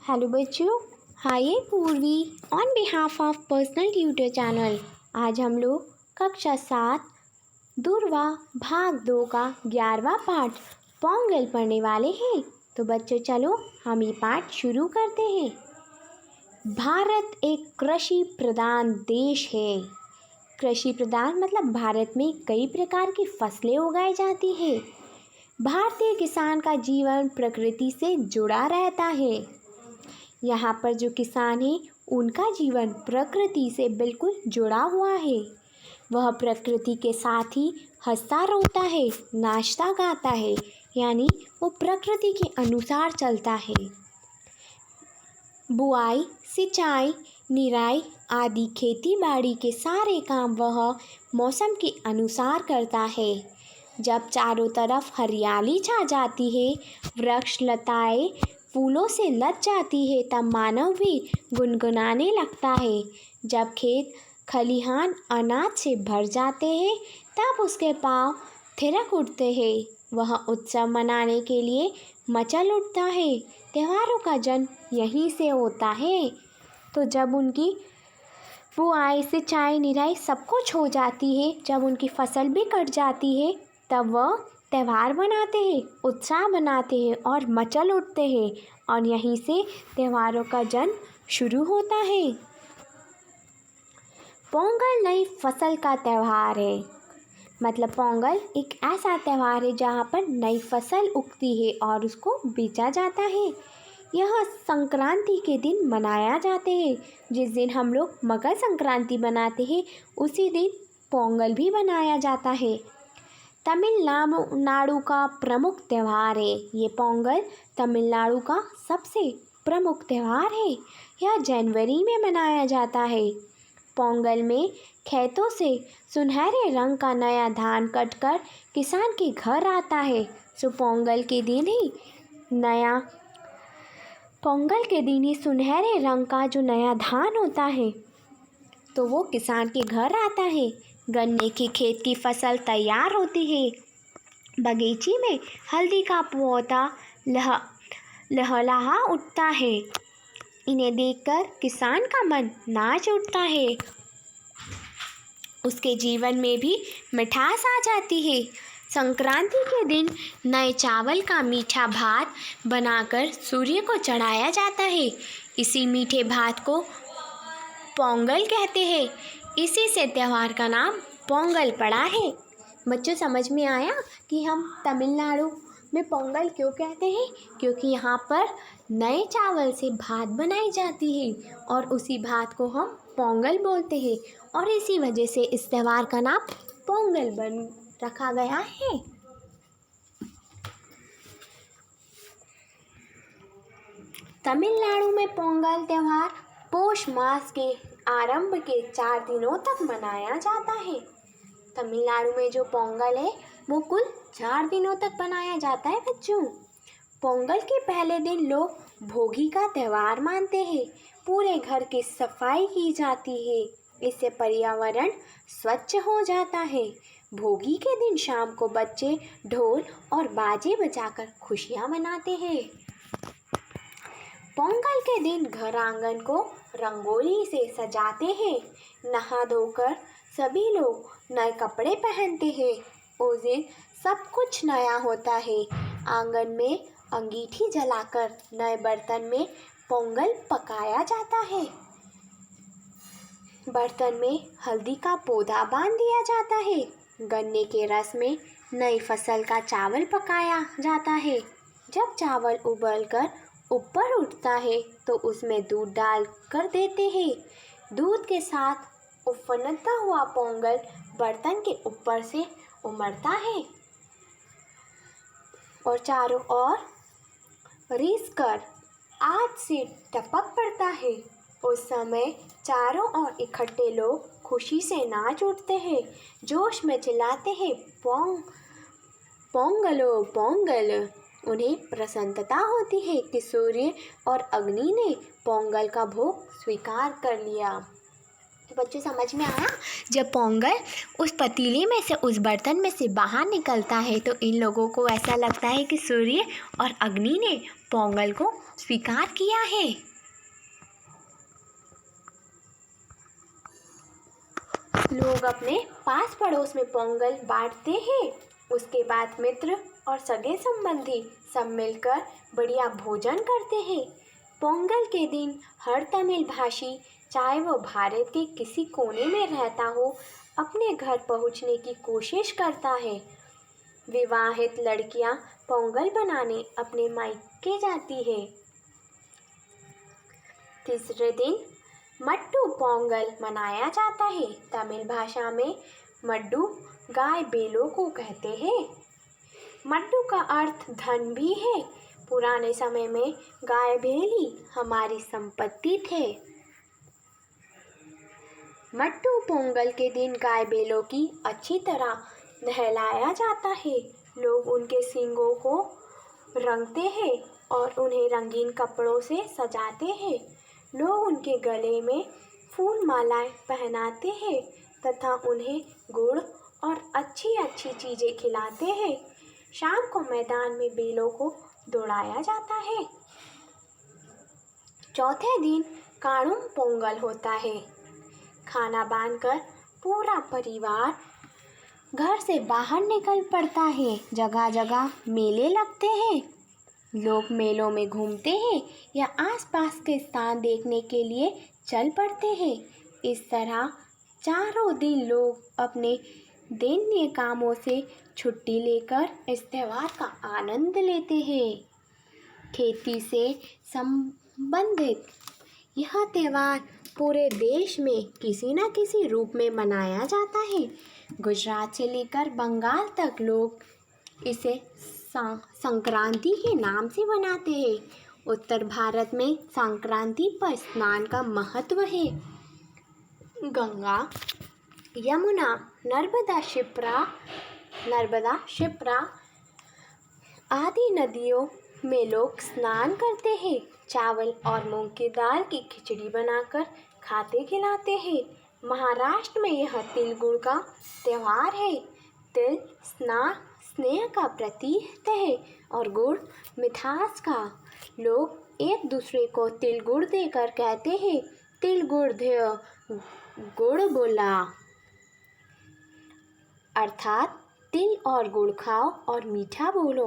Hello बच्चों, हाय पूर्वी on behalf of personal tutor channel. आज हम लोग कक्षा 7 दूरवा भाग 2 का 11वां पाठ पोंगल पढ़ने वाले हैं। तो बच्चों चलो हम ये पाठ शुरू करते हैं। भारत एक कृषि प्रधान देश है। कृषि प्रधान मतलब भारत में कई प्रकार की फसलें उगाई जाती है। भारतीय किसान का जीवन प्रकृति से जुड़ा रहता है। यहाँ पर जो किसान है उनका जीवन प्रकृति से बिल्कुल जुड़ा हुआ है। वह प्रकृति के साथ ही हंसता रोता है, नाचता गाता है, यानी वो प्रकृति के अनुसार चलता है। बुआई, सिंचाई, निराई आदि खेती बाड़ी के सारे काम वह मौसम के अनुसार करता है। जब चारों तरफ हरियाली छा जाती है, वृक्ष लताएं फूलों से लद जाती है, तब मानव भी गुनगुनाने लगता है। जब खेत खलिहान अनाज से भर जाते हैं, तब उसके पांव थिरक उठते हैं। वह उत्सव मनाने के लिए मचल उठता है। त्योहारों का जन्म यहीं से होता है। तो जब उनकी बुआई, सिंचाई, निराई सब कुछ हो जाती है, जब उनकी फसल भी कट जाती है, तब वह त्यौहार मनाते हैं, उत्साह मनाते हैं और मचल उठते हैं, और यहीं से त्योहारों का जन्म शुरू होता है। पोंगल नई फसल का त्यौहार है। मतलब पोंगल एक ऐसा त्यौहार है जहाँ पर नई फसल उगती है और उसको बेचा जाता है। यह संक्रांति के दिन मनाया जाते हैं। जिस दिन हम लोग मकर संक्रांति मनाते हैं, उसी दिन पोंगल भी मनाया जाता है। तमिलनाडु का प्रमुख त्यौहार है। ये पोंगल तमिलनाडु का सबसे प्रमुख त्यौहार है। यह जनवरी में मनाया जाता है। पोंगल में खेतों से सुनहरे रंग का नया धान कटकर किसान के घर आता है। पोंगल के दिन ही सुनहरे रंग का जो नया धान होता है, तो वो किसान के घर आता है। गन्ने की खेत की फसल तैयार होती है। बगीचे में हल्दी का पौधा लहलहा उठता है। इन्हें देखकर किसान का मन नाच उठता है। उसके जीवन में भी मिठास आ जाती है। संक्रांति के दिन नए चावल का मीठा भात बनाकर सूर्य को चढ़ाया जाता है। इसी मीठे भात को पोंगल कहते हैं। इसी से त्यौहार का नाम पोंगल पड़ा है। बच्चों समझ में आया कि हम तमिलनाडु में पोंगल क्यों कहते हैं? क्योंकि यहाँ पर नए चावल से भात बनाई जाती है और उसी भात को हम पोंगल बोलते हैं, और इसी वजह से इस त्यौहार का नाम पोंगल बन रखा गया है। तमिलनाडु में पोंगल त्यौहार पौष मास के आरंभ के 4 दिनों तक मनाया जाता है। तमिलनाडु में जो पोंगल है वो कुल 4 दिनों तक मनाया जाता है बच्चों। पोंगल के पहले दिन लोग भोगी का त्यौहार मानते हैं। पूरे घर की सफाई की जाती है। इससे पर्यावरण स्वच्छ हो जाता है। भोगी के दिन शाम को बच्चे ढोल और बाजे बजाकर खुशियाँ मनाते हैं। पोंगल के दिन घर आंगन को रंगोली से सजाते हैं। नहा धोकर सभी लोग नए कपड़े पहनते हैं। उस दिन सब कुछ नया होता है। आंगन में अंगीठी जलाकर नए बर्तन में पोंगल पकाया जाता है। बर्तन में हल्दी का पौधा बांध दिया जाता है। गन्ने के रस में नई फसल का चावल पकाया जाता है। जब चावल उबलकर ऊपर उठता है तो उसमें दूध डाल कर देते हैं। दूध के साथ उफनता हुआ पोंगल बर्तन के ऊपर से उमड़ता है और चारों ओर रिस कर आग से टपक पड़ता है। उस समय चारों ओर इकट्ठे लोग खुशी से नाच उठते हैं, जोश में चिल्लाते हैं, पोंगलो पोंगल। उन्हें प्रसन्नता होती है कि सूर्य और अग्नि ने पोंगल का भोग स्वीकार कर लिया। बच्चों समझ में आया? जब पोंगल उस पतीले में से, उस बर्तन में से बाहर निकलता है तो इन लोगों को ऐसा लगता है कि सूर्य और अग्नि ने पोंगल को स्वीकार किया है। लोग अपने पास पड़ोस में पोंगल बांटते हैं। उसके बाद मित्र और सगे संबंधी सब मिलकर बढ़िया भोजन करते हैं। पोंगल के दिन हर तमिल भाषी, चाहे वो भारत के किसी कोने में रहता हो, अपने घर पहुंचने की कोशिश करता है। विवाहित लड़कियां पोंगल बनाने अपने मायके जाती है। तीसरे दिन मट्टू पोंगल मनाया जाता है। तमिल भाषा में मड्डू गाय बैलों को कहते हैं। मड्डू का अर्थ धन भी है। पुराने समय में गाय बैल ही हमारी संपत्ति थे। मट्टू पोंगल के दिन गाय बैलों की अच्छी तरह नहलाया जाता है। लोग उनके सींगों को रंगते हैं और उन्हें रंगीन कपड़ों से सजाते हैं। लोग उनके गले में फूल मालाएं पहनाते हैं तथा उन्हें गुड़ और अच्छी अच्छी चीज़ें खिलाते हैं। शाम को मैदान में बैलों को दौड़ाया जाता है। चौथे दिन काणुम पोंगल होता है। खाना बांधकर पूरा परिवार घर से बाहर निकल पड़ता है। जगह जगह मेले लगते हैं। लोग मेलों में घूमते हैं या आसपास के स्थान देखने के लिए चल पड़ते हैं। इस तरह चारों दिन लोग अपने दैनिय कामों से छुट्टी लेकर इस त्यौहार का आनंद लेते हैं। खेती से संबंधित यह त्यौहार पूरे देश में किसी न किसी रूप में मनाया जाता है। गुजरात से लेकर बंगाल तक लोग इसे संक्रांति के नाम से मनाते हैं। उत्तर भारत में संक्रांति पर स्नान का महत्व है। गंगा, यमुना, नर्मदा, क्षिप्रा आदि नदियों में लोग स्नान करते हैं। चावल और मूंग की दाल की खिचड़ी बनाकर खाते खिलाते हैं। महाराष्ट्र में यह तिल गुड़ का त्यौहार है। तिल स्नेह का प्रतीक है और गुड़ मिठास का। लोग एक दूसरे को तिल गुड़ देकर कहते हैं, तिल गुड़ देओ गुड़ बोला, अर्थात तिल और गुड़ खाओ और मीठा बोलो।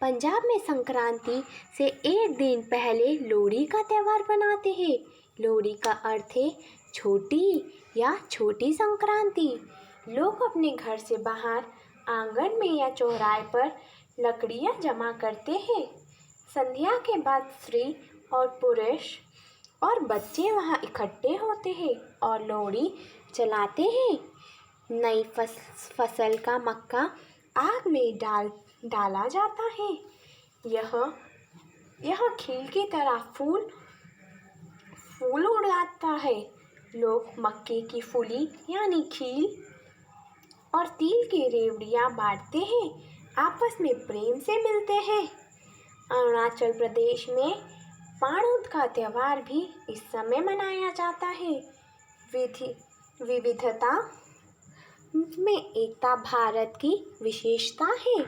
पंजाब में संक्रांति से एक दिन पहले लोहड़ी का त्यौहार मनाते हैं। लोहड़ी का अर्थ है छोटी या छोटी संक्रांति। लोग अपने घर से बाहर आंगन में या चौराहे पर लकड़ियां जमा करते हैं। संध्या के बाद स्त्री और पुरुष और बच्चे वहां इकट्ठे होते हैं और लोहड़ी जलाते हैं। नई फसल का मक्का आग में डाला जाता है। यह खील की तरह फूल उड़ाता है। लोग मक्के की फूली यानी खील और तिल की रेवड़ियाँ बांटते हैं, आपस में प्रेम से मिलते हैं। अरुणाचल प्रदेश में पाणुद का त्यौहार भी इस समय मनाया जाता है। विविधता में एकता भारत की विशेषता है।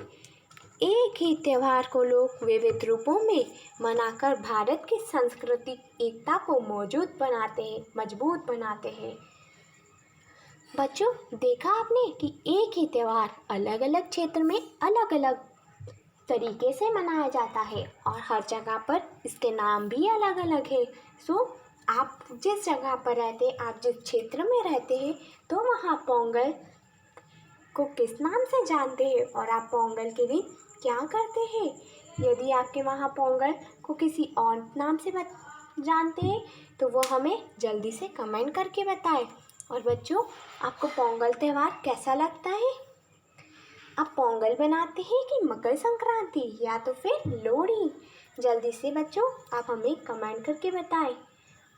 एक ही त्यौहार को लोग विविध रूपों में मनाकर भारत की सांस्कृतिक एकता को मजबूत बनाते हैं। बच्चों, देखा आपने कि एक ही त्यौहार अलग अलग क्षेत्र में अलग अलग तरीके से मनाया जाता है और हर जगह पर इसके नाम भी अलग अलग है। आप जिस जगह पर रहते हैं, आप जिस क्षेत्र में रहते हैं, तो वहाँ पोंगल को किस नाम से जानते हैं और आप पोंगल के दिन क्या करते हैं? यदि आपके वहाँ पोंगल को किसी और नाम से जानते हैं तो वो हमें जल्दी से कमेंट करके बताएं। और बच्चों, आपको पोंगल त्यौहार कैसा लगता है? आप पोंगल बनाते हैं कि मकर संक्रांति या तो फिर लोहड़ी? जल्दी से बच्चों आप हमें कमेंट करके बताएं।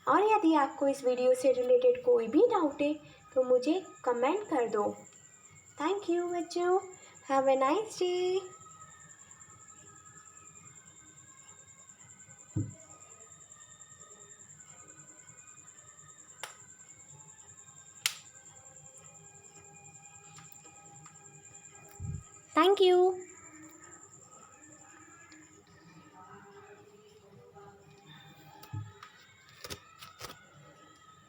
और यदि आपको इस वीडियो से रिलेटेड कोई भी डाउट है तो मुझे कमेंट कर दो। थैंक यू बच्चों। Have a nice day. Thank you.